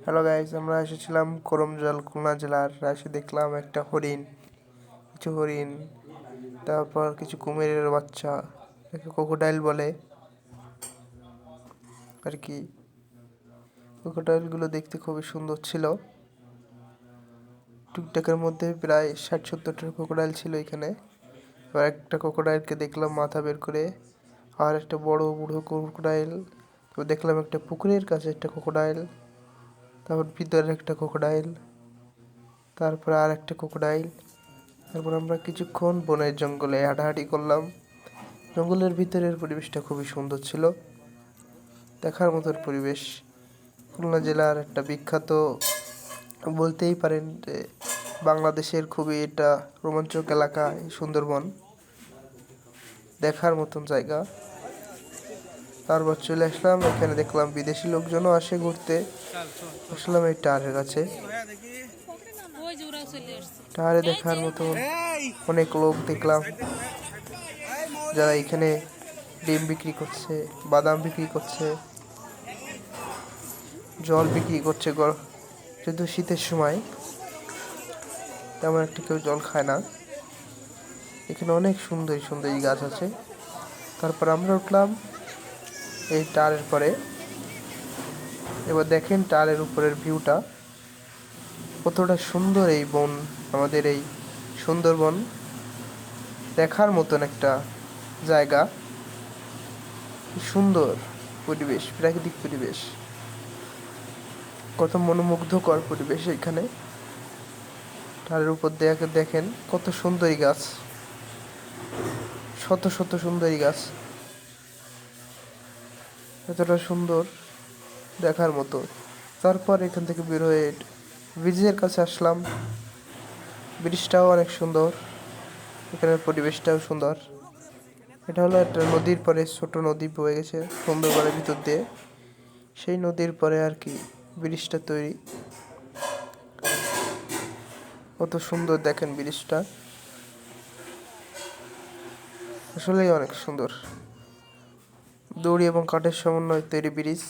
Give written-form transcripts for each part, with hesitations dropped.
Hello guys, আমরা এসেছিলাম করমজল খুলনা জেলার। এসে দেখলাম একটা কিছু হরিণ, তারপর কিছু কুমিরের বাচ্চা, একে ক্রোকোডাইল বলে আর কি। ক্রোকোডাইলগুলো দেখতে খুবই সুন্দর ছিল। টুকটাকের মধ্যে প্রায় 60-70টা ক্রোকোডাইল ছিল এখানে। এবার একটা ক্রোকোডাইলকে দেখলাম মাথা বের করে, আর একটা বড় বুড়ো ক্রোকোডাইল। তো দেখলাম একটা পুকুরের কাছে একটা ক্রোকোডাইল, তারপর ভিতরে একটা ক্রোকোডাইল, তারপর আর একটা ক্রোকোডাইল। তারপর আমরা কিছুক্ষণ বনের জঙ্গলে হাঁটাহাঁটি করলাম। জঙ্গলের ভিতরের পরিবেশটা খুবই সুন্দর ছিল, দেখার মতোর পরিবেশ। খুলনা জেলার একটা বিখ্যাত বলতেই পারেন যে বাংলাদেশের খুবই এটা রোমাঞ্চক এলাকা এই সুন্দরবন, দেখার মতন জায়গা। তারপর চলে আসলাম এখানে, দেখলাম বিদেশি লোকজনও আসে ঘুরতে। আসলাম এই টাওয়ারের কাছে। টাওয়ারে দেখার মতন অনেক লোক দেখলাম, যারা এখানে ডিম বিক্রি করছে, বাদাম বিক্রি করছে, জল বিক্রি করছে। যেহেতু শীতের সময় তেমন একটা কেউ জল খায় না। এখানে অনেক সুন্দর সুন্দর গাছ আছে। তারপর আমরা উঠলাম এই টাওয়ারের পরে। এবার দেখেন টাওয়ারের উপরের ভিউটা কতটা সুন্দর। এই বন, আমাদের এই সুন্দরবন দেখার মতন একটা জায়গা। সুন্দর পরিবেশ, প্রাকৃতিক পরিবেশ, কত মনোমুগ্ধকর পরিবেশ এখানে। টাওয়ারের উপর দেখেন কত সুন্দরী গাছ, শত শত সুন্দরী গাছ, এতটা সুন্দর দেখার মতো। তারপর এখান থেকে বের হয়ে ব্রিজের কাছে আসলাম। ব্রিজটাও অনেক সুন্দর, এখানের পরিবেশটাও সুন্দর। এটা হলো একটা নদীর পরে ছোট নদী বয়ে গেছে সুন্দরবনের ভিতর দিয়ে। সেই নদীর পরে আর কি ব্রিজটা তৈরি। কত সুন্দর দেখেন ব্রিজটা, আসলেই অনেক সুন্দর। দড়ি এবং কাঠের সমন্বয়ে তৈরি ব্রিজ,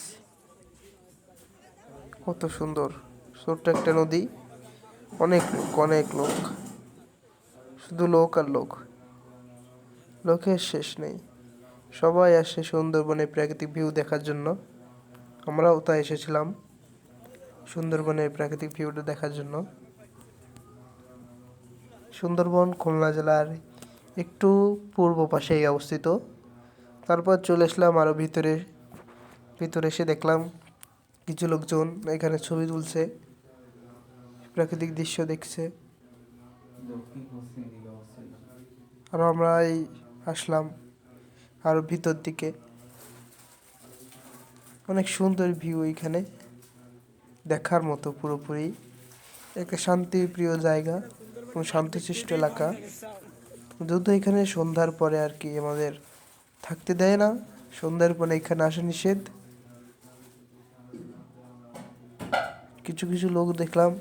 কত সুন্দর। ছোট্ট একটা নদী, অনেক লোক, অনেক লোক, শুধু লোক আর লোক, লোকের শেষ নেই। সবাই আসে সুন্দরবনের প্রাকৃতিক ভিউ দেখার জন্য। আমরাও তাই এসেছিলাম সুন্দরবনের প্রাকৃতিক ভিউটা দেখার জন্য। সুন্দরবন খুলনা জেলার একটু পূর্ব পাশেই অবস্থিত। তারপর চলে আসলাম আরও ভিতরে এসে দেখলাম কিছু লোকজন এখানে ছবি তুলছে, প্রাকৃতিক দৃশ্য দেখছে। আরও আমরা আসলাম আরও ভিতর দিকে। অনেক সুন্দর ভিউ এখানে, দেখার মতো পুরোপুরি একটা শান্তিপ্রিয় জায়গা এবং শান্তশিষ্ট এলাকা। যদিও এখানে সন্ধ্যার পরে আর কি আমাদের থাকতে দেয় না, সন্ধ্যার পরে এখানে আসা নিষেধ। কিছু কিছু লোক দেখলাম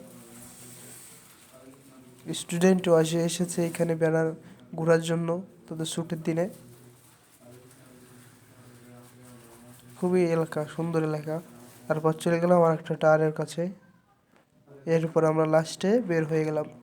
স্টুডেন্টও এসেছে এখানে ঘোরার জন্য তাদের ছুটির দিনে। খুবই সুন্দর এলাকা। তারপর চলে গেলাম আর একটা টাওয়ারের কাছে। এরপর আমরা লাস্টে বের হয়ে গেলাম।